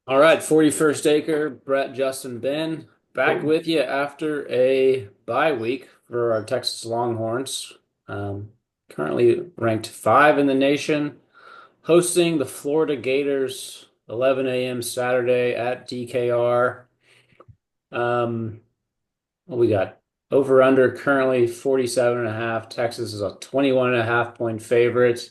All right, 41st Acre, Brett, Justin, Ben, back with you after a bye week for our Texas Longhorns. Um, Currently ranked five in the nation, hosting the Florida Gators, 11 a.m. Saturday at DKR. Um, what we got? Over under currently 47 and a half. Texas is a 21 and a half point favorite.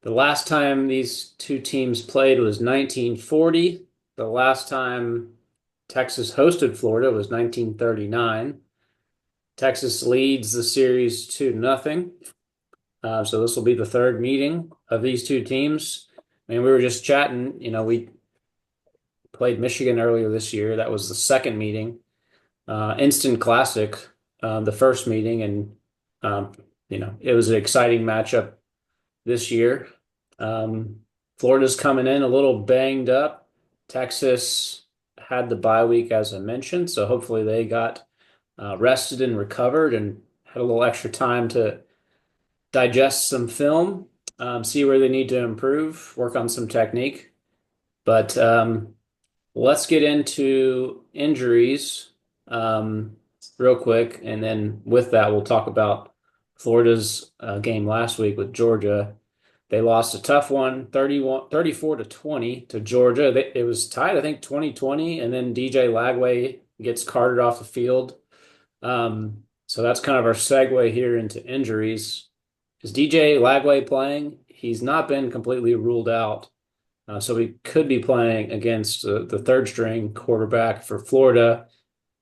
The last time these two teams played was 1940. The last time Texas hosted Florida was 1939. Texas leads the series 2-0. So this will be the third meeting of these two teams. I mean, we were just chatting, we played Michigan earlier this year. That was the second meeting. Instant classic, the first meeting. And, um, it was an exciting matchup this year. Um, Florida's coming in a little banged up. Texas had the bye week, as I mentioned, so hopefully they got rested and recovered and had a little extra time to digest some film, see where they need to improve, work on some technique. But let's get into injuries real quick, and then with that, we'll talk about Florida's game last week with Georgia. They lost a tough one, 34-20 to Georgia. It was tied, I think, 2020, and then DJ Lagway gets carted off the field. So that's kind of our segue here into injuries. Is DJ Lagway playing? He's not been completely ruled out. So he could be playing against the third string quarterback for Florida,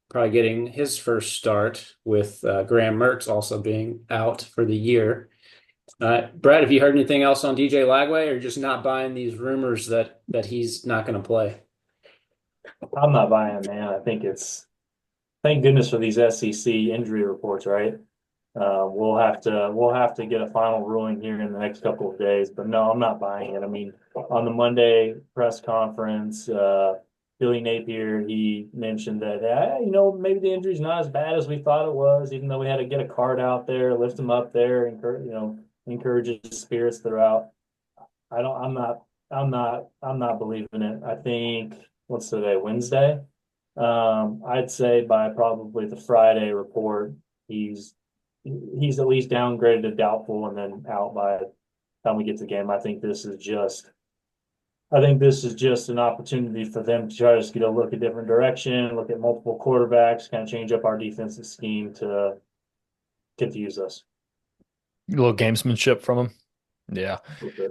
probably getting his first start with Graham Mertz also being out for the year. Brett, have you heard anything else on DJ Lagway, or just not buying these rumors that he's not going to play? I'm not buying, man. Thank goodness for these SEC injury reports, right? We'll have to get a final ruling here in the next couple of days. But no, I'm not buying it. I mean, on the Monday press conference, Billy Napier, he mentioned that maybe the injury's not as bad as we thought it was, even though we had to get a card out there, lift him up there, encourage his spirits throughout. I don't. I'm not. I'm not. I'm not believing it. I think what's today? Wednesday. I'd say by probably the Friday report, he's he's at least downgraded to doubtful and then out by the time we get to the game. I think this is just an opportunity for them to try to just get a look at different direction, look at multiple quarterbacks, kind of change up our defensive scheme to confuse us. A little gamesmanship from him. Yeah.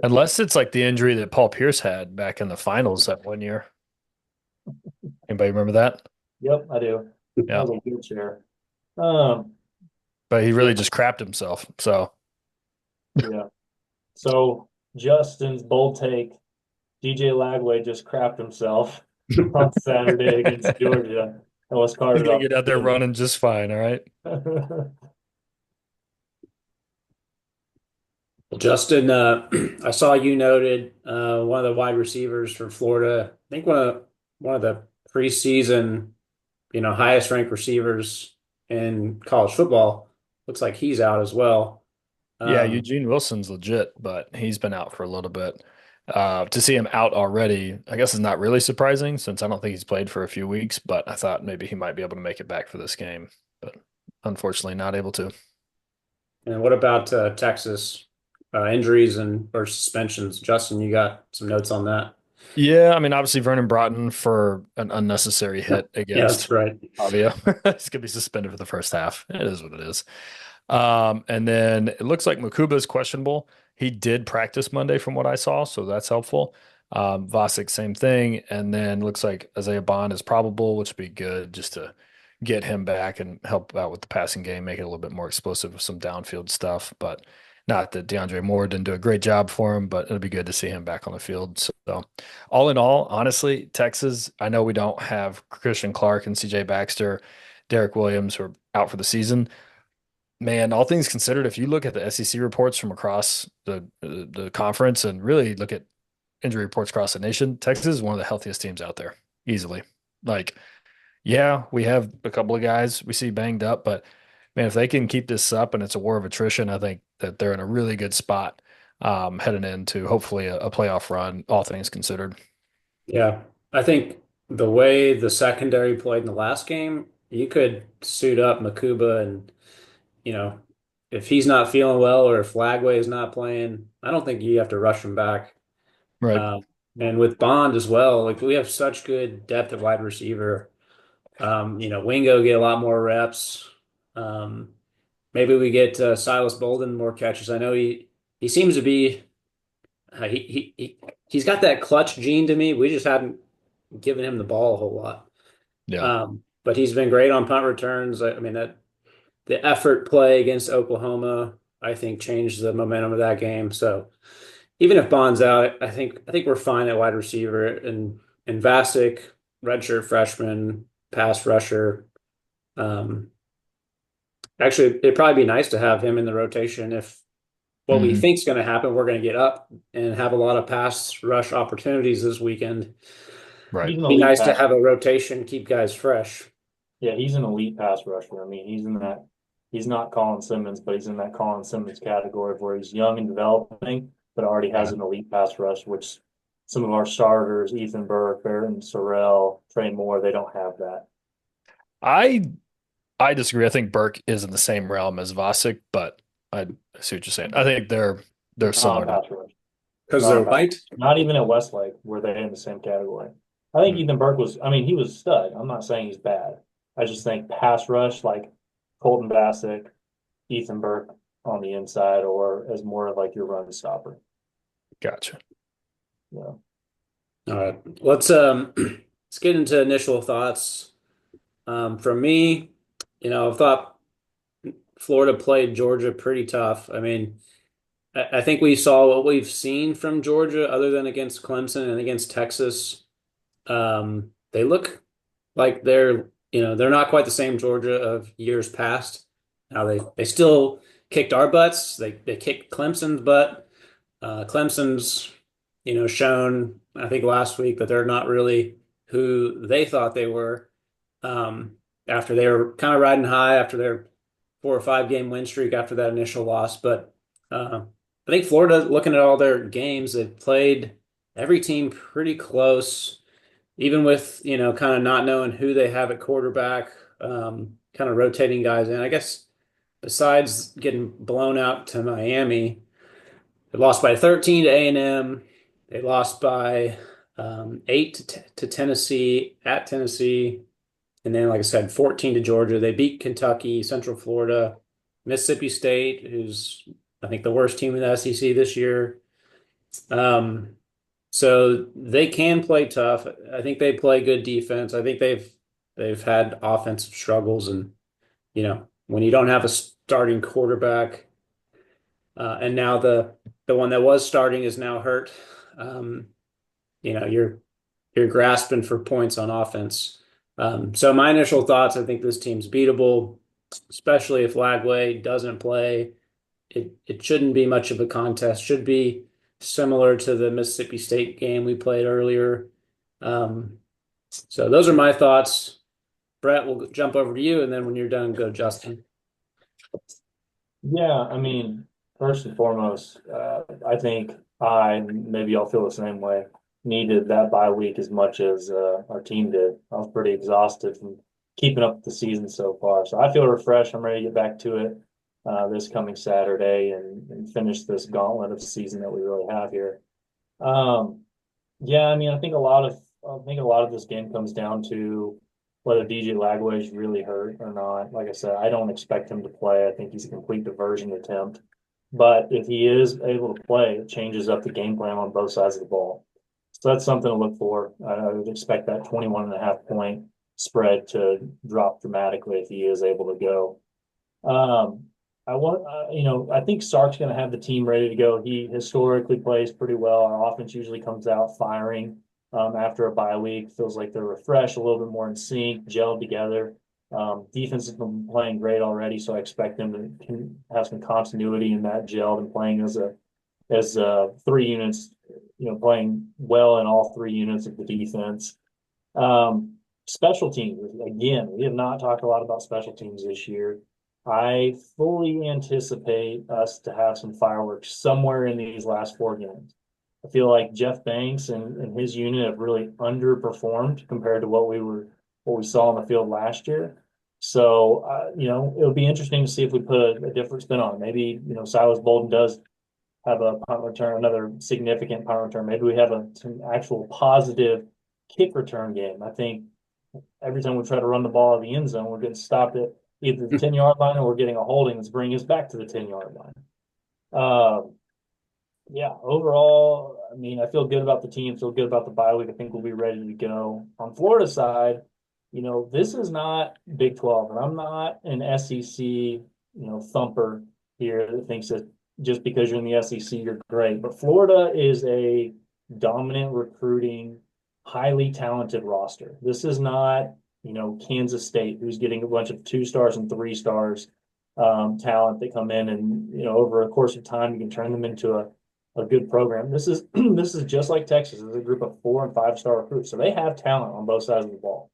Unless it's like the injury that Paul Pierce had back in the finals that one year. Anybody remember that? Yep, I do. That Yeah. was a wheelchair. Um, But he yeah, really just crapped himself. So yeah. So Justin's bold take: DJ Lagway just crapped himself on Saturday against Georgia and was he's carted gonna off get out the there field. running just fine. All right. Well, Justin, I saw you noted one of the wide receivers for Florida. I think one of the preseason, highest ranked receivers in college football. Looks like he's out as well. Yeah, Um, Eugene Wilson's legit, but he's been out for a little bit. To see him out already, I guess is not really surprising since I don't think he's played for a few weeks, but I thought maybe he might be able to make it back for this game, but unfortunately not able to. and what about Texas injuries and or suspensions? Justin, you got some notes on that? Yeah, I mean, obviously Vernon Broughton for an unnecessary hit Yeah, that's against right. Avia. He's gonna be suspended for the first half. It is what it is. And then it looks like Makuba is questionable. He did practice Monday from what I saw, so that's helpful. Vasic, same thing. And then looks like Isaiah Bond is probable, which would be good just to get him back and help out with the passing game, make it a little bit more explosive with some downfield stuff. But not that DeAndre Moore didn't do a great job for him, but it'll be good to see him back on the field. So, all in all, honestly, Texas, I know we don't have Christian Clark and CJ Baxter, Derek Williams, who are out for the season. Man, all things considered, if you look at the SEC reports from across the conference and really look at injury reports across the nation, Texas is one of the healthiest teams out there, easily. Like, yeah, we have a couple of guys we see banged up, but man, if they can keep this up and it's a war of attrition, I think that they're in a really good spot heading into hopefully a playoff run, all things considered. Yeah. I think the way the secondary played in the last game, you could suit up Makuba and, you know, if he's not feeling well or if Flagway is not playing, I don't think you have to rush him back. Right. Um, and with Bond as well, like we have such good depth at wide receiver. Wingo get a lot more reps. Um, Maybe we get Silas Bolden more catches. I know he seems to be he's got that clutch gene to me. We just haven't given him the ball a whole lot. Yeah. But he's been great on punt returns. I mean that the effort play against Oklahoma, I think, changed the momentum of that game. So even if Bond's out, I think we're fine at wide receiver and Vasic, redshirt freshman, pass rusher. Um, Actually, it'd probably be nice to have him in the rotation if what we Hmm. think is going to happen, we're going to get up and have a lot of pass rush opportunities this weekend. Right. He's an Be elite nice to pass. have a rotation, keep guys fresh. Yeah, he's an elite pass rusher. I mean, he's not Colin Simmons, but he's in that Colin Simmons category where he's young and developing, but already has Yeah. an elite pass rush, which some of our starters, Ethan Burke, Barrett Sorrell, Trey Moore, they don't have that. I I disagree. I think Burke is in the same realm as Vasic, but I see what you're saying. I think they're Not similar a enough. pass rush. Because Not a they're pass. white. Not even at Westlake were they in the same category. I think Hmm. Ethan Burke was, I mean, he was a stud. I'm not saying he's bad. I just think pass rush like Colton Bassick, Ethan Burke on the inside, or as more of like your run stopper. Gotcha. Yeah. All right. Let's get into initial thoughts. From me, I thought Florida played Georgia pretty tough. I mean, I think we saw what we've seen from Georgia, other than against Clemson and against Texas. They look like they're not quite the same Georgia of years past. Now they still kicked our butts. They kicked Clemson's butt. Clemson's, shown, I think last week that they're not really who they thought they were. Um, After they were kind of riding high after their 4 or 5 game win streak after that initial loss. But I think Florida, looking at all their games, they've played every team pretty close, even with, kind of not knowing who they have at quarterback, kind of rotating guys in. I guess besides getting blown out to Miami, they lost by 13 to A&M. They lost by 8 to Tennessee at Tennessee. And then, like I said, 14 to Georgia. They beat Kentucky, Central Florida, Mississippi State, who's, I think, the worst team in the SEC this year. Um, so they can play tough. I think they play good defense. I think they've had offensive struggles, and when you don't have a starting quarterback, and now the one that was starting is now hurt, um, you're grasping for points on offense. So my initial thoughts, I think this team's beatable, especially if Lagway doesn't play. It shouldn't be much of a contest. Should be similar to the Mississippi State game we played earlier. Um, so those are my thoughts. Brett, we'll jump over to you, and then when you're done, go Justin. Yeah, I mean, first and foremost, I think maybe y'all feel the same way, needed that bye week as much as our team did. I was pretty exhausted from keeping up with the season so far. So I feel refreshed. I'm ready to get back to it this coming Saturday and finish this gauntlet of season that we really have here. Um, yeah, I mean, I think a lot of this game comes down to whether DJ Lagway is really hurt or not. Like I said, I don't expect him to play. I think he's a complete diversion attempt. But if he is able to play, it changes up the game plan on both sides of the ball. So that's something to look for. I would expect that 21.5 point spread to drop dramatically if he is able to go. Um, I think Sark's going to have the team ready to go. He historically plays pretty well. Our offense usually comes out firing after a bye week. Feels like they're refreshed, a little bit more in sync, gelled together. Defense has been playing great already, so I expect them to have some continuity in that gelled and playing as 3 units. Playing well in all 3 units of the defense. Um, Special teams, again, we have not talked a lot about special teams this year. I fully anticipate us to have some fireworks somewhere in these last 4 games. I feel like Jeff Banks and his unit have really underperformed compared to what we saw on the field last year. So, it'll be interesting to see if we put a different spin on it. Maybe, Silas Bolden does have a punt return, another significant punt return. Maybe we have some actual positive kick return game. I think every time we try to run the ball out of the end zone, we're getting stopped at either the 10-yard line or we're getting a holding that's bringing us back to the 10-yard line. Yeah, overall, I mean, I feel good about the team, feel good about the bye week. I think we'll be ready to go. On Florida side, this is not Big 12, and I'm not an SEC, thumper here that thinks that just because you're in the SEC, you're great. But Florida is a dominant recruiting, highly talented roster. This is not, Kansas State, who's getting a bunch of 2 stars and 3 stars talent that come in and, over a course of time, you can turn them into a good program. This is this is just like Texas. It's a group of 4 and 5 star recruits, so they have talent on both sides of the ball.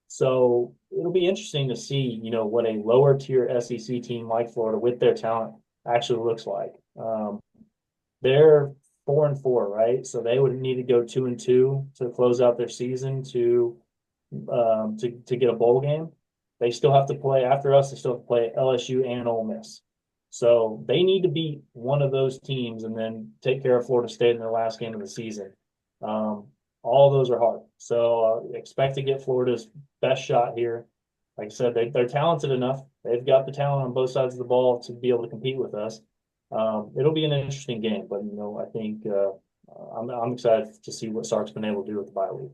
So it'll be interesting to see, what a lower tier SEC team like Florida with their talent actually looks like. They're 4-4, right? So they would need to go 2-2 to close out their season to get a bowl game. They still have to play after us. They still have to play LSU and Ole Miss. So they need to beat one of those teams and then take care of Florida State in their last game of the season. All those are hard. So expect to get Florida's best shot here. Like I said, they're talented enough. They've got the talent on both sides of the ball to be able to compete with us. It'll be an interesting game, but I think I'm excited to see what Sark's been able to do with the bye week.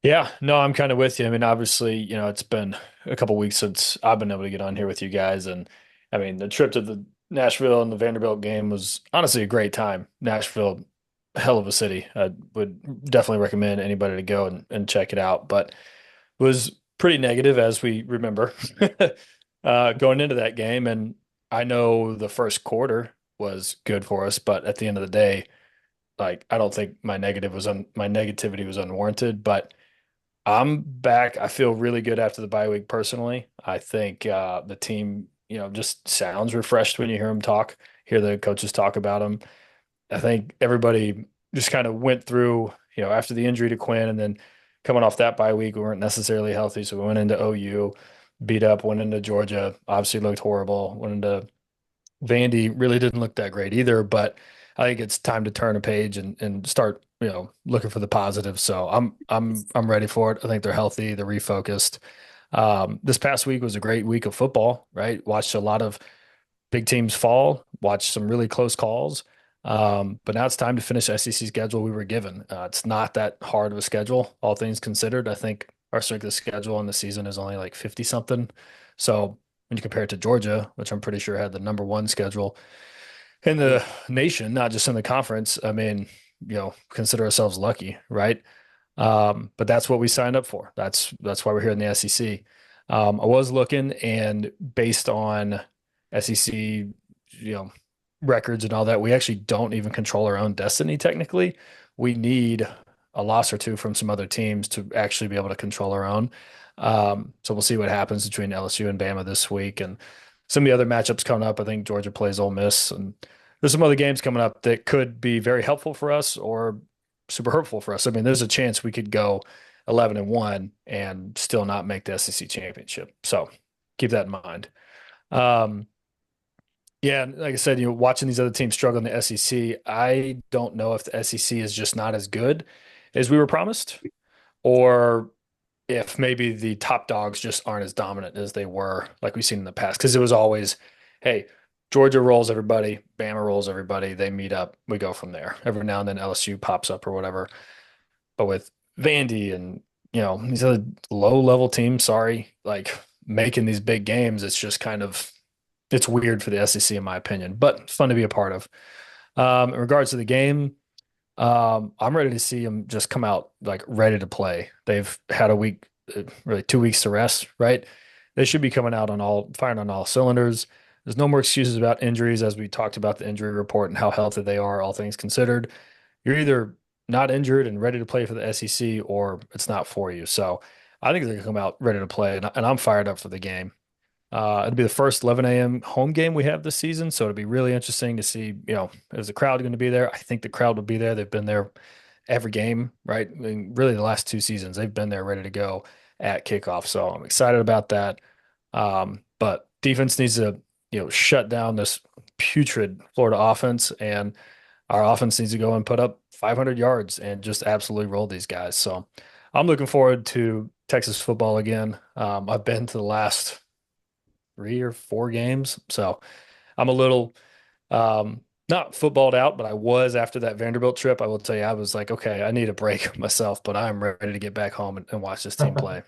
Yeah, no, I'm kind of with you. I mean, obviously, it's been a couple weeks since I've been able to get on here with you guys, and I mean, the trip to the Nashville and the Vanderbilt game was honestly a great time. Nashville, hell of a city. I would definitely recommend anybody to go and check it out, but it was pretty negative as we remember going into that game. And I know the first quarter was good for us, but at the end of the day, like I don't think my negativity was unwarranted, but I'm back. I feel really good after the bye week personally. I think the team, just sounds refreshed when you hear them talk, hear the coaches talk about them. I think everybody just kind of went through, after the injury to Quinn and then coming off that bye week, we weren't necessarily healthy. So we went into OU, beat up, went into Georgia, obviously looked horrible, went into Vandy, really didn't look that great either, but I think it's time to turn a page and start, looking for the positive. So I'm ready for it. I think they're healthy, they're refocused. This past week was a great week of football, right? Watched a lot of big teams fall, watched some really close calls. But now it's time to finish SEC schedule we were given. It's not that hard of a schedule, all things considered. I think our strength of schedule in the season is only like 50 something. So when you compare it to Georgia, which I'm pretty sure had the number one schedule in the nation, not just in the conference, I mean, consider ourselves lucky, right? But that's what we signed up for. That's why we're here in the SEC. I was looking, and based on SEC, you know, records and all that, we actually don't even control our own destiny technically. We need a loss or two from some other teams to actually be able to control our own. So we'll see what happens between LSU and Bama this week, and some of the other matchups coming up. I think Georgia plays Ole Miss, and there's some other games coming up that could be very helpful for us or super hurtful for us. I mean, there's a chance we could go 11-1 and still not make the SEC championship. So keep that in mind. Um, yeah, like I said, watching these other teams struggle in the SEC, I don't know if the SEC is just not as good as we were promised, or if maybe the top dogs just aren't as dominant as they were, like we've seen in the past. Because it was always, hey, Georgia rolls everybody, Bama rolls everybody, they meet up, we go from there. Every now and then LSU pops up or whatever. But with Vandy and these other low level teams, sorry, like making these big games, it's just kind of it's weird for the SEC in my opinion, but fun to be a part of. In regards to the game, I'm ready to see them just come out like ready to play. They've had a week, really 2 weeks to rest, right? They should be coming out firing on all cylinders. There's no more excuses about injuries, as we talked about the injury report and how healthy they are, all things considered. You're either not injured and ready to play for the SEC, or it's not for you. So I think they're going to come out ready to play, and I'm fired up for the game. It'll be the first 11 a.m. home game we have this season, so it'll be really interesting to see, is the crowd going to be there? I think the crowd will be there. They've been there every game, right? I mean, really the last 2 seasons, they've been there ready to go at kickoff. So I'm excited about that. But defense needs to, shut down this putrid Florida offense, and our offense needs to go and put up 500 yards and just absolutely roll these guys. So I'm looking forward to Texas football again. I've been to the last 3 or 4 games, so I'm a little not footballed out, but I was after that Vanderbilt trip. I will tell you, I was like, okay, I need a break myself, but I'm ready to get back home and watch this team play.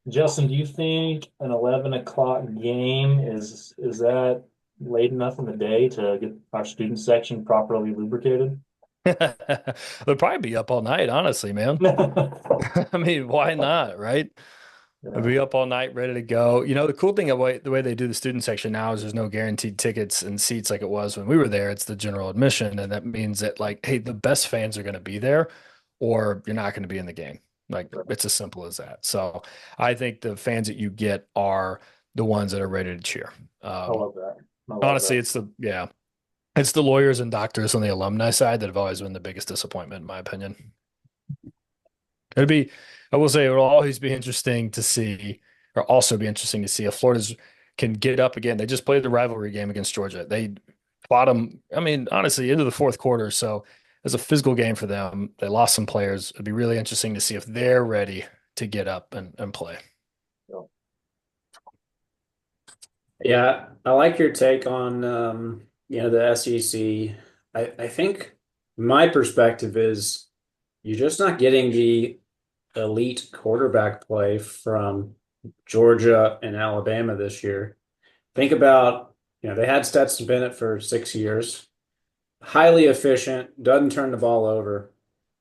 Justin, do you think an 11 o'clock game is that late enough in the day to get our student section properly lubricated? They'll probably be up all night, honestly, man. I mean, why not, right? They'll Yeah, be up all night, ready to go. The cool thing of the way they do the student section now is there's no guaranteed tickets and seats like it was when we were there. It's the general admission, and that means that like, hey, the best fans are going to be there, or you're not going to be in the game. Like it's as simple as that. So I think the fans that you get are the ones that are ready to cheer. I love that. I love Honestly, that. it's the lawyers and doctors on the alumni side that have always been the biggest disappointment, in my opinion. It'd be, I will say, it will always be interesting to see, or also be interesting to see if Florida's can get up again. They just played the rivalry game against Georgia. They fought them, I mean, honestly, into the fourth quarter. So it was a physical game for them. They lost some players. It'd be really interesting to see if they're ready to get up and play. So, Yeah, I like your take on the SEC. I think my perspective is you're just not getting the elite quarterback play from Georgia and Alabama this year. Think about, they had Stetson Bennett for 6 years, highly efficient, doesn't turn the ball over,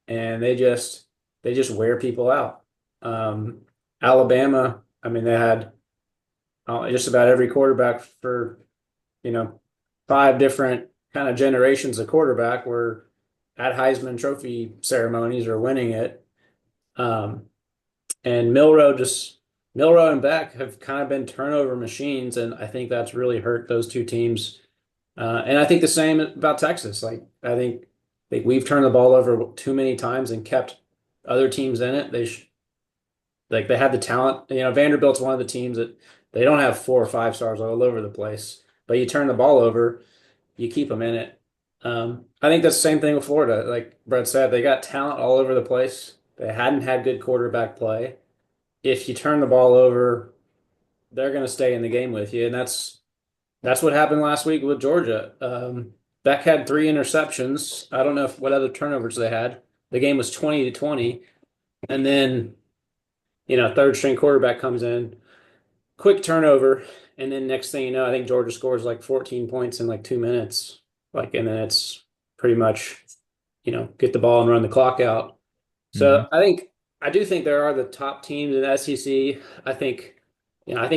and they just wear people out. Um, Alabama, I mean, they had just about every quarterback for, you know, five different kind of generations of quarterback were at Heisman Trophy ceremonies or winning it. Um, and Milrow and Beck have kind of been turnover machines, and I think that's really hurt those two teams. And I think the same about Texas. Like I think we've turned the ball over too many times and kept other teams in it. They have the talent. Vanderbilt's one of the teams that they don't have 4 or 5 stars all over the place, but you turn the ball over, you keep them in it. I think that's the same thing with Florida. Like Brett said, they got talent all over the place. They hadn't had good quarterback play. If you turn the ball over, they're going to stay in the game with you, and that's what happened last week with Georgia. Beck had 3 interceptions. I don't know what other turnovers they had. The game was 20-20, and then third string quarterback comes in, quick turnover, and then next thing you know, I think Georgia scores like 14 points in like 2 minutes. And then it's pretty much, get the ball and run the clock out. Hmm. So I do think there are the top teams in the SEC. I think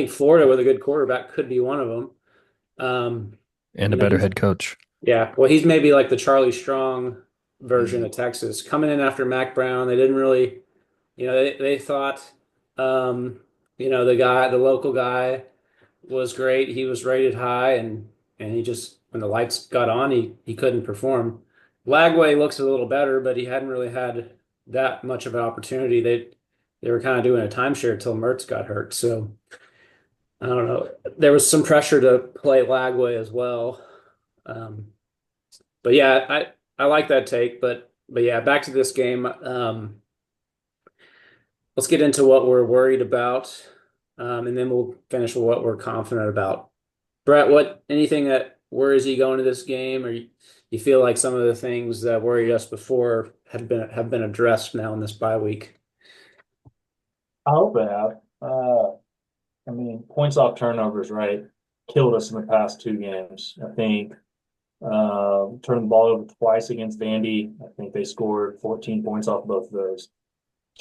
Florida with a good quarterback could be one of them. Um, And a better he's head coach. yeah, well, he's maybe like the Charlie Strong version of Texas, coming in after Mac Brown. They didn't really, they thought, um, the local guy was great. He was rated high, and he just when the lights got on, he couldn't perform. Lagway looks a little better, but he hadn't really had that much of an opportunity. They were kind of doing a timeshare till Mertz got hurt. So I don't know. There was some pressure to play Lagway as well. Um, but yeah, I like that take. But yeah, back to this game. Let's get into what we're worried about, and then we'll finish with what we're confident about. Brett, anything that worries you going to this game, or you feel like some of the things that worried us before have been addressed now in this bye week? I hope they have. I mean, points off turnovers, right? Killed us in the past 2 games. I think turned the ball over twice against Vandy. I think they scored 14 points off both of those.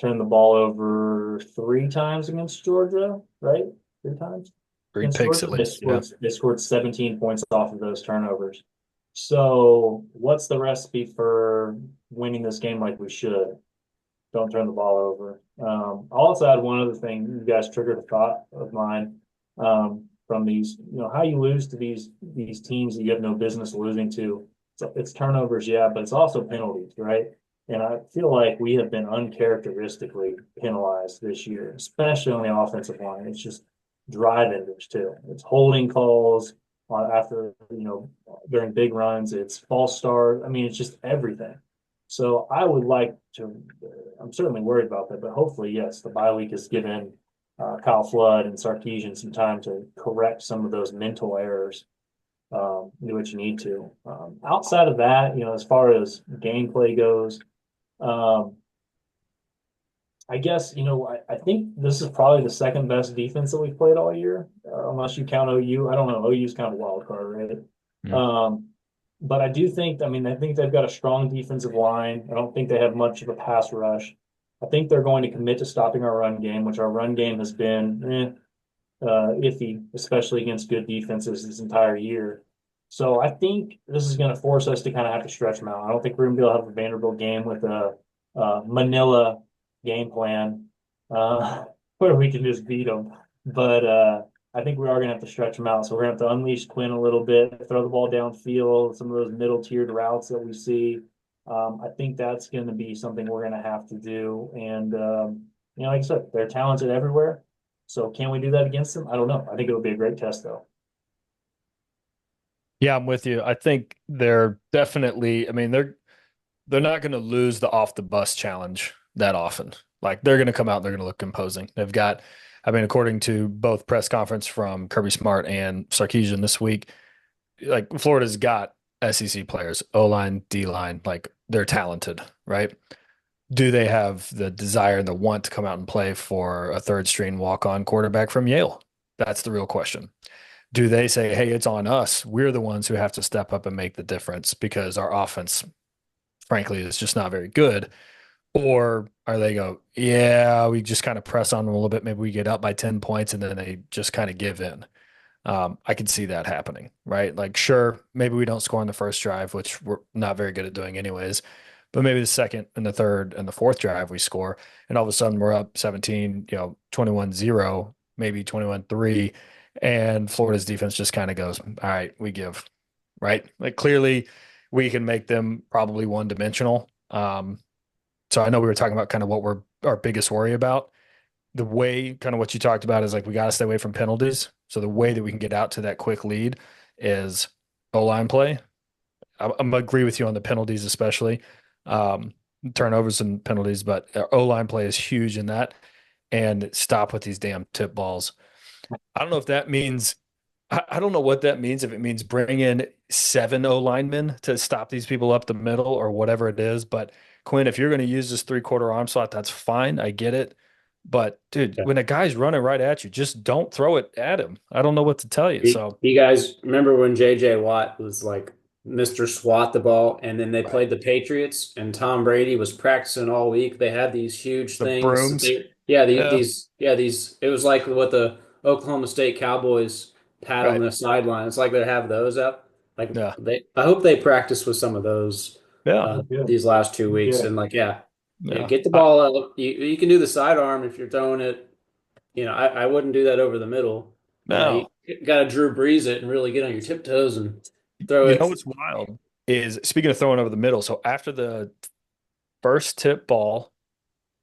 Turned the ball over 3 times against Georgia, right? 3 times Three against picks at Georgia. They least. Yeah. scored they scored 17 points off of those turnovers. So what's the recipe for winning this game like we should? Don't turn the ball over. I'll also add one other thing. You guys triggered a thought of mine. from these, how you lose to these teams that you have no business losing to. So it's turnovers, yeah, but it's also penalties, right? And I feel like we have been uncharacteristically penalized this year, especially on the offensive line. It's just drive enders too. It's holding calls after, during big runs. It's false start. I mean, it's just everything. So I would like to. I'm certainly worried about that, but hopefully, yes, the bye week is given Kyle Flood and Sarkisian some time to correct some of those mental errors, do what you need to. Outside of that, as far as gameplay goes, um, I guess, I think this is probably the second best defense that we've played all year, unless you count OU. I don't know. OU's kind of a wild card, right? Mm. But I do think, I think they've got a strong defensive line. I don't think they have much of a pass rush. I think they're going to commit to stopping our run game, which our run game has been iffy, especially against good defenses this entire year. So I think this is going to force us to kind of have to stretch them out. I don't think we're going to be able to have a Vanderbilt game with a Manila game plan where we can just beat them. But I think we are going to have to stretch them out. So we're going to have to unleash Quinn a little bit, throw the ball downfield, some of those middle tiered routes that we see. I think that's going to be something we're going to have to do. And, like I said, they're talented everywhere. So can we do that against them? I don't know. I think it would be a great test, though. Yeah, I'm with you. I think they're definitely, I mean, they're not going to lose the off the bus challenge that often. Like they're going to come out and they're going to look imposing. They've got, I mean, according to both press conference from Kirby Smart and Sarkisian this week, like Florida's got SEC players, O line, D line, like they're talented, right? Do they have the desire and the want to come out and play for a third string walk on quarterback from Yale? That's the real question. Do they say, hey, it's on us? We're the ones who have to step up and make the difference because our offense, frankly, is just not very good. Or are they go, yeah, we just kind of press on them a little bit. Maybe we get up by 10 points and then they just kind of give in. I can see that happening, right? Like, sure, maybe we don't score on the first drive, which we're not very good at doing anyways. But maybe the second and the third and the fourth drive we score, and all of a sudden we're up 17, 21-0, maybe 21-3, and Florida's defense just kind of goes, all right, we give, right? Like clearly we can make them probably one dimensional. So I know we were talking about kind of what we're our biggest worry about. The way kind of what you talked about is like we got to stay away from penalties. So the way that we can get out to that quick lead is O-line play. I'm agree with you on the penalties, especially turnovers and penalties, but O-line play is huge in that. And stop with these damn tip balls. I don't know if that means I don't know what that means. If it means bring in 7 O linemen to stop these people up the middle or whatever it is. But Quinn, if you're going to use this 3/4 arm slot, that's fine. I get it. But dude, Yeah. when a guy's running right at you, just don't throw it at him. I don't know what to tell you. So You guys remember when J.J. Watt was like Mr. Swat the ball, and then they right. played the Patriots, and Tom Brady was practicing all week. They had these huge The things. brooms. Yeah. These. It was like what the Oklahoma State Cowboys pat on Right. the sideline. It's like they have those up. Like Yeah. I hope they practice with some of those Yeah. Good. these last 2 weeks. Good. And like, yeah, Yeah. get the ball up. You can do the sidearm if you're throwing it. I wouldn't do that over the middle. You No. got to Drew Brees it and really get on your tiptoes and throw You know it. what's wild is speaking of throwing over the middle. So after the first tip ball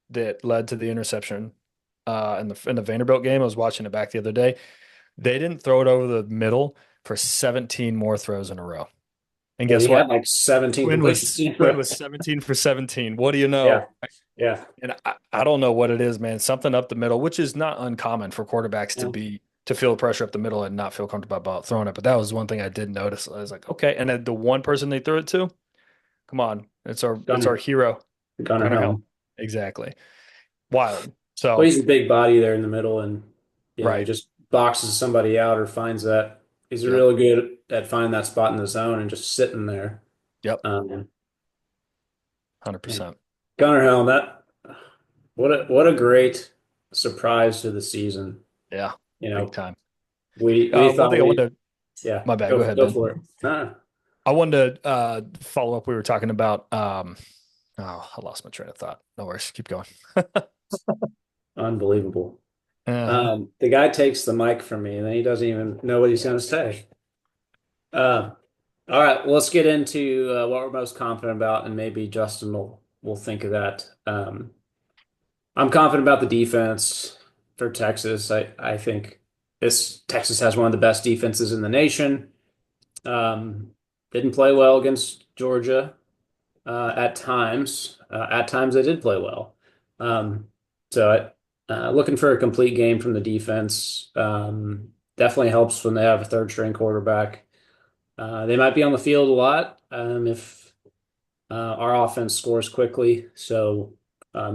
that led to the interception in the Vanderbilt game, I was watching it back the other day. They didn't throw it over the middle for 17 more throws in a row. And Well, guess he had what? like 17 Quinn completions was in a Quinn row. was 17 for 17. What do you Yeah, know? yeah, And I don't know what it is, man. Something up the middle, which is not uncommon for quarterbacks yeah. to feel pressure up the middle and not feel comfortable about throwing it. But that was one thing I did notice. I was like, okay. And then the one person they threw it to, come on, it's our Gunner, hero, Gunner Gunnar Helm. Helm. Exactly. Wild. Well, So he's a big body there in the middle, and he right. just boxes somebody out or finds that. He's Yep. really good at finding that spot in the zone and just sitting there. Yep. Um, and 100%. Gunner Helm, that what a great surprise to the season. Yeah. You Big know, time. we One thought thing I we wanted to, yeah, my bad. Go ahead, go Ben. for it. Nah, I wanted to follow up. We were talking about oh, I lost my train of thought. No worries. Keep going. unbelievable. Uh-huh. The guy takes the mic from me and then he doesn't even know what he's going to say. Uh, all right, well, let's get into what we're most confident about, and maybe Justin will think of that. I'm confident about the defense for Texas. I think this Texas has one of the best defenses in the nation. Um, didn't play well against Georgia at times. At times they did play well. Um, looking for a complete game from the defense. Definitely helps when they have a third string quarterback. They might be on the field a lot if our offense scores quickly. So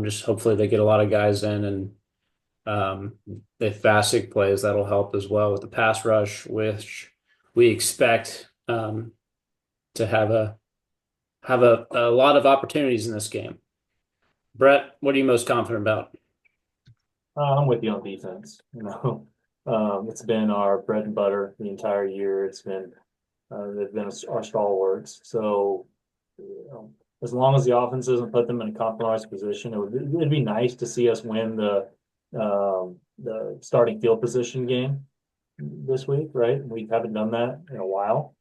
just hopefully they get a lot of guys in, and if Vasek plays, that'll help as well with the pass rush, which we expect to have a lot of opportunities in this game. Brett, what are you most confident about? I'm with you on defense. It's been our bread and butter the entire year. They've been our stalwarts. So, as long as the offense doesn't put them in a compromised position, it'd be nice to see us win the starting field position game this week, right? We haven't done that in a while.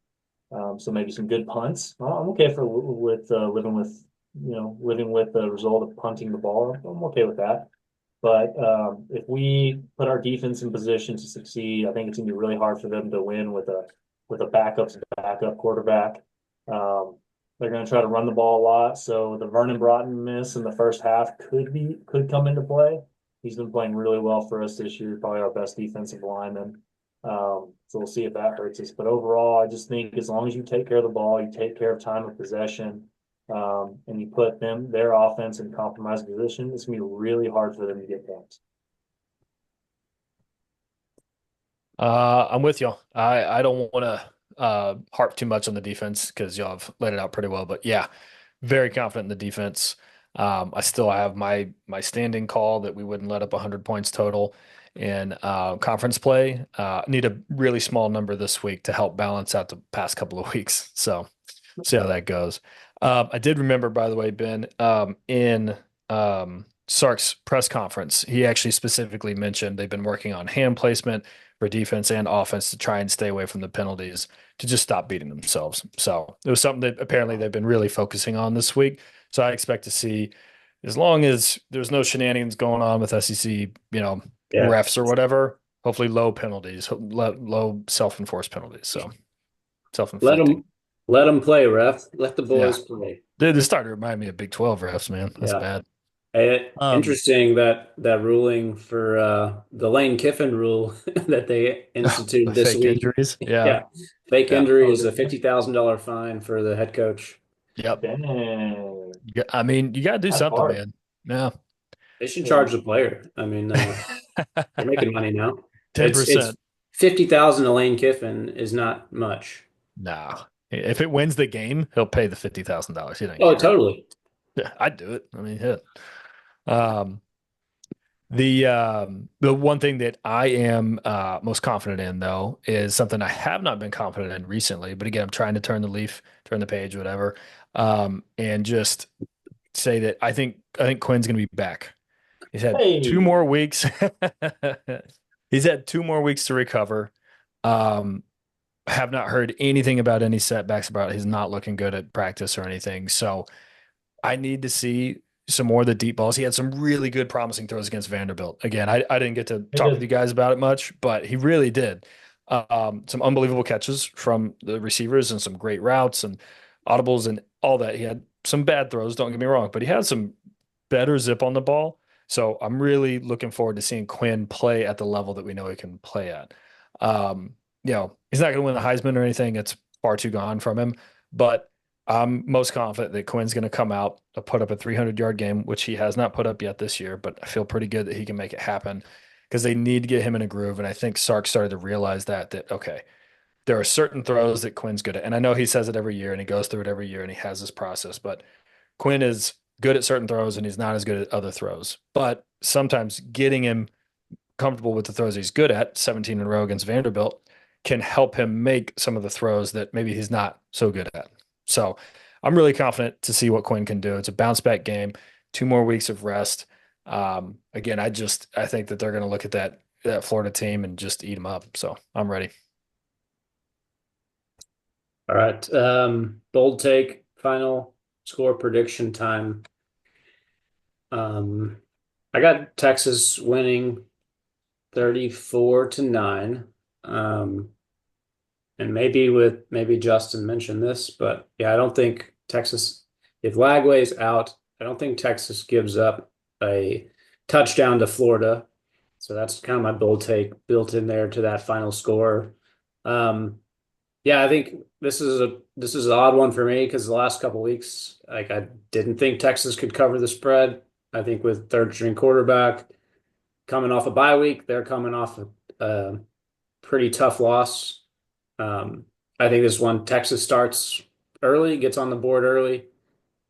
So maybe some good punts. I'm okay for with living with the result of punting the ball. I'm okay with that. But if we put our defense in position to succeed, I think it's gonna be really hard for them to win with a backup's backup quarterback. Um, they're gonna try to run the ball a lot. So the Vernon Broughton miss in the first half could come into play. He's been playing really well for us this year, probably our best defensive lineman. So we'll see if that hurts us. But overall, I just think as long as you take care of the ball, you take care of time of possession, and you put their offense in compromised position, it's gonna be really hard for them to get points. I'm with you. I don't want to harp too much on the defense because y'all have laid it out pretty well. But yeah, very confident in the defense. I still have my standing call that we wouldn't let up 100 points total in conference play. Need a really small number this week to help balance out the past couple of weeks. So see how that goes. I did remember, by the way, Ben, in Sark's press conference, he actually specifically mentioned they've been working on hand placement for defense and offense to try and stay away from the penalties to just stop beating themselves. So it was something that apparently they've been really focusing on this week. So I expect to see, as long as there's no shenanigans going on with SEC, Yeah. refs or whatever, hopefully low penalties, low self-enforced penalties. So Let self-inflicting. them let them play, ref. Let the Yeah. boys play. They're starting to remind me of Big 12 refs, man. That's Yeah. bad. Um, Interesting that ruling for the Lane Kiffin rule that they instituted with this fake week. injuries. Yeah. Yeah. Fake Yeah. injury Oh, is a $50,000 fine for the head coach. Yep. dang, Yeah, I mean, you got to do that's something, hard. man. Yeah. They should Yeah. charge the player. I mean, they're making money now. It's 10%. 50,000 to Lane Kiffin is not much. No. If it wins the game, he'll pay the $50,000. He doesn't Oh, care. totally. Yeah, I'd do it. I mean, hit. Um, the one thing that I am most confident in though is something I have not been confident in recently, but again, I'm trying to turn the page, whatever, and just say that I think Quinn's going to be back. He's had two Hey, more weeks. He's had 2 more weeks to recover. Um, have not heard anything about any setbacks about his not looking good at practice or anything. So I need to see some more of the deep balls. He had some really good promising throws against Vanderbilt. Again, I didn't get to I talk with did. you guys about it much, but he really did. Some unbelievable catches from the receivers and some great routes and audibles and all that. He had some bad throws, don't get me wrong, but he had some better zip on the ball. So I'm really looking forward to seeing Quinn play at the level that we know he can play at. He's not going to win the Heisman or anything. It's far too gone from him, but I'm most confident that Quinn's going to come out and put up a 300-yard game, which he has not put up yet this year, but I feel pretty good that he can make it happen because they need to get him in a groove. And I think Sark started to realize that, okay, there are certain throws that Quinn's good at. And I know he says it every year and he goes through it every year and he has this process, but Quinn is good at certain throws and he's not as good at other throws. But sometimes getting him comfortable with the throws he's good at, 17 in a row against Vanderbilt, can help him make some of the throws that maybe he's not so good at. So I'm really confident to see what Quinn can do. It's a bounce back game, 2 more weeks of rest. Again, I think that they're going to look at that that Florida team and just eat them up. So I'm ready. All right. Bold take, final score prediction time. Um, I got Texas winning 34-9. Um, and maybe Justin mentioned this, but yeah, I don't think Texas, if Lagway's out, I don't think Texas gives up a touchdown to Florida. So that's kind of my bold take built in there to that final score. Um, yeah, I think this is an odd one for me because the last couple weeks, like I didn't think Texas could cover the spread. I think with third string quarterback coming off a bye week, they're coming off a pretty tough loss. Um, I think this one Texas starts early, gets on the board early,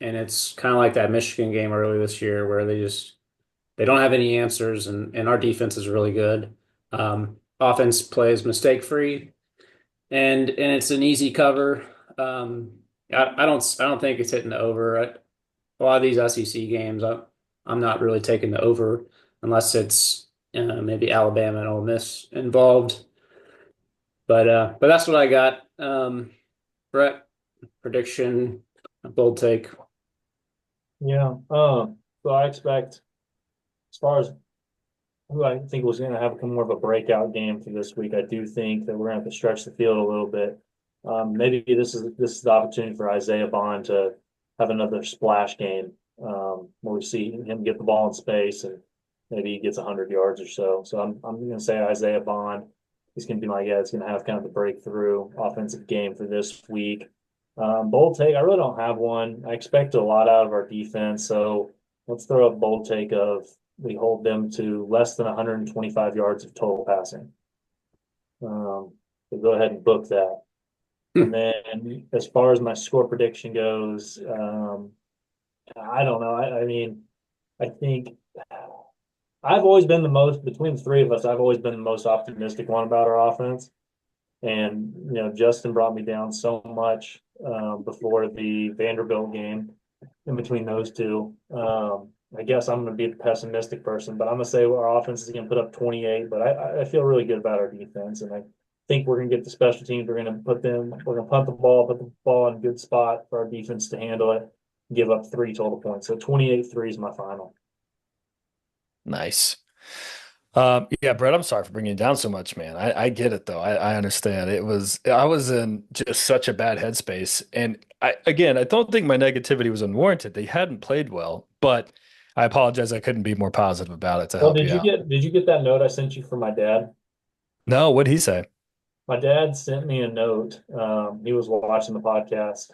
and it's kind of like that Michigan game early this year where they don't have any answers, and our defense is really good. Offense plays mistake free, and it's an easy cover. I don't think it's hitting the over. A lot of these SEC games, I'm not really taking the over unless it's maybe Alabama and Ole Miss involved. But that's what I got. Brett, prediction, bold take. Yeah. So I expect, as far as who I think was going to have more of a breakout game for this week, I do think that we're going to have to stretch the field a little bit. Maybe this is the opportunity for Isaiah Bond to have another splash game, where we see him get the ball in space and maybe he gets 100 yards or so. So I'm going to say Isaiah Bond. He's going to be my guy. It's going to have kind of the breakthrough offensive game for this week. Bold take. I really don't have one. I expect a lot out of our defense, so let's throw a bold take of we hold them to less than 125 yards of total passing. So go ahead and book that. And then as far as my score prediction goes, I don't know. I mean, I think I've always been the most, between the three of us, I've always been the most optimistic one about our offense. And, Justin brought me down so much before the Vanderbilt game in between those two. I guess I'm going to be the pessimistic person, but I'm going to say our offense is going to put up 28. But I feel really good about our defense, and I think we're going to get the special teams. We're going to put them. We're going to punt the ball, put the ball in a good spot for our defense to handle it. Give up 3 total points. So 28-3 is my final. Nice. Yeah, Brett, I'm sorry for bringing you down so much, man. I get it though. I understand. I was in just such a bad headspace. And I don't think my negativity was unwarranted. They hadn't played well, but I apologize. I couldn't be more positive about it to Well, help did you you out. get that note I sent you from my dad? No, what'd he say? My dad sent me a note. He was watching the podcast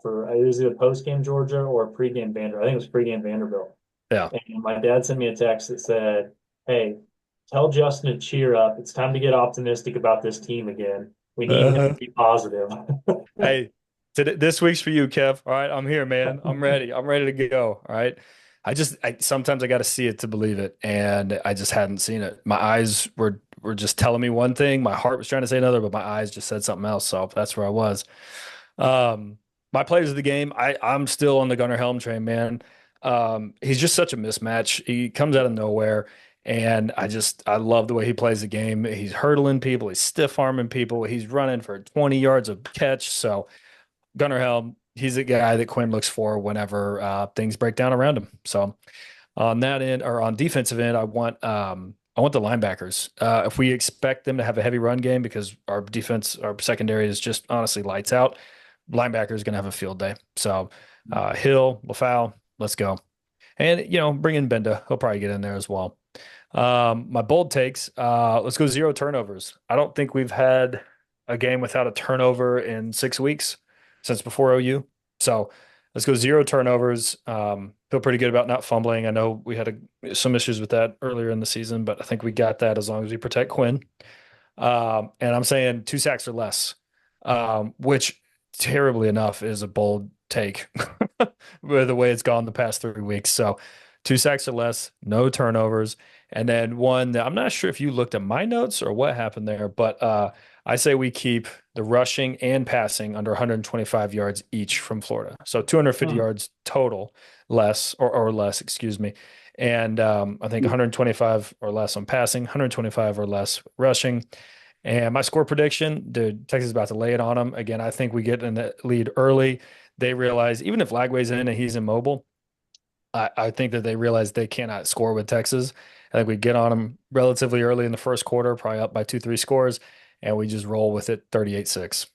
for it was either post game Georgia or pregame Vanderbilt. I think it was pregame Vanderbilt. Yeah. And my dad sent me a text that said, "Hey, tell Justin to cheer up. It's time to get optimistic about this team again. We need him to Uh, be positive." hey, this week's for you, Kev. All right, I'm here, man. I'm ready. I'm ready to go. All right. I sometimes I got to see it to believe it, and I just hadn't seen it. My eyes were just telling me one thing. My heart was trying to say another, but my eyes just said something else. So that's where I was. Um, my players of the game, I'm still on the Gunnar Helm train, man. He's just such a mismatch. He comes out of nowhere, and I love the way he plays the game. He's hurdling people, he's stiff arming people, he's running for 20 yards of catch. So Gunnar Helm, he's the guy that Quinn looks for whenever things break down around him. So on that end, or on defensive end, I want the linebackers. If we expect them to have a heavy run game because our defense, our secondary is just honestly lights out, linebacker is going to have a field day. So Hill, LaFau, let's go. And, bring in Benda. He'll probably get in there as well. My bold takes, let's go 0 turnovers. I don't think we've had a game without a turnover in 6 weeks since before OU. So let's go 0 turnovers. Feel pretty good about not fumbling. I know we had some issues with that earlier in the season, but I think we got that as long as we protect Quinn. And I'm saying 2 sacks or less, which terribly enough is a bold take with the way it's gone the past 3 weeks. So 2 sacks or less, no turnovers. And then one that I'm not sure if you looked at my notes or what happened there, but I say we keep the rushing and passing under 125 yards each from Florida. So 250 Hmm. yards total less or less, excuse me. And I think 125 or less on passing, 125 or less rushing. And my score prediction, dude, Texas is about to lay it on them. Again, I think we get in the lead early. They realize even if Lagway's in and he's immobile, I think that they realize they cannot score with Texas. I think we get on them relatively early in the first quarter, probably up by 2, 3 scores, and we just roll with it 38-6.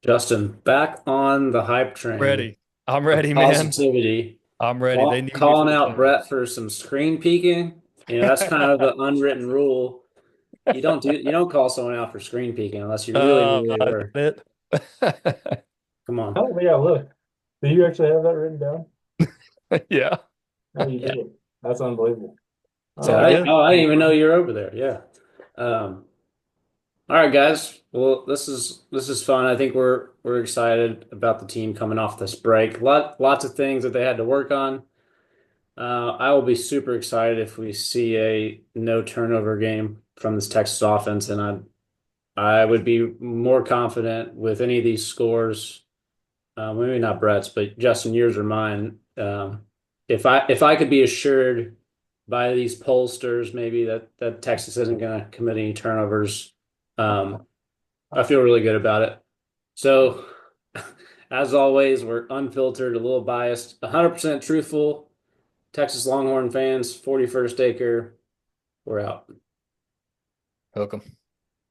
Justin, back on the hype train Ready. I'm of ready, man. positivity. I'm ready. They need me for Calling the out playoffs. Brett for some screen peeking. That's kind of the unwritten rule. You don't call someone out for screen peeking unless you really, really Is were. that it? Come on. Oh, yeah, look. Do you actually have that written down? Yeah. No, you Yeah. did. That's unbelievable. It's All Yeah. all right. good. I didn't even know you were over there. Yeah. Um, all right, guys. Well, this is fun. I think we're excited about the team coming off this break. Lots of things that they had to work on. I will be super excited if we see a no turnover game from this Texas offense, and I would be more confident with any of these scores. Maybe not Brett's, but Justin, yours or mine. If I could be assured by these pollsters, maybe that Texas isn't going to commit any turnovers, um, I feel really good about it. So, as always, we're unfiltered, a little biased, 100% truthful. Texas Longhorn fans, 41st acre, we're out. Welcome.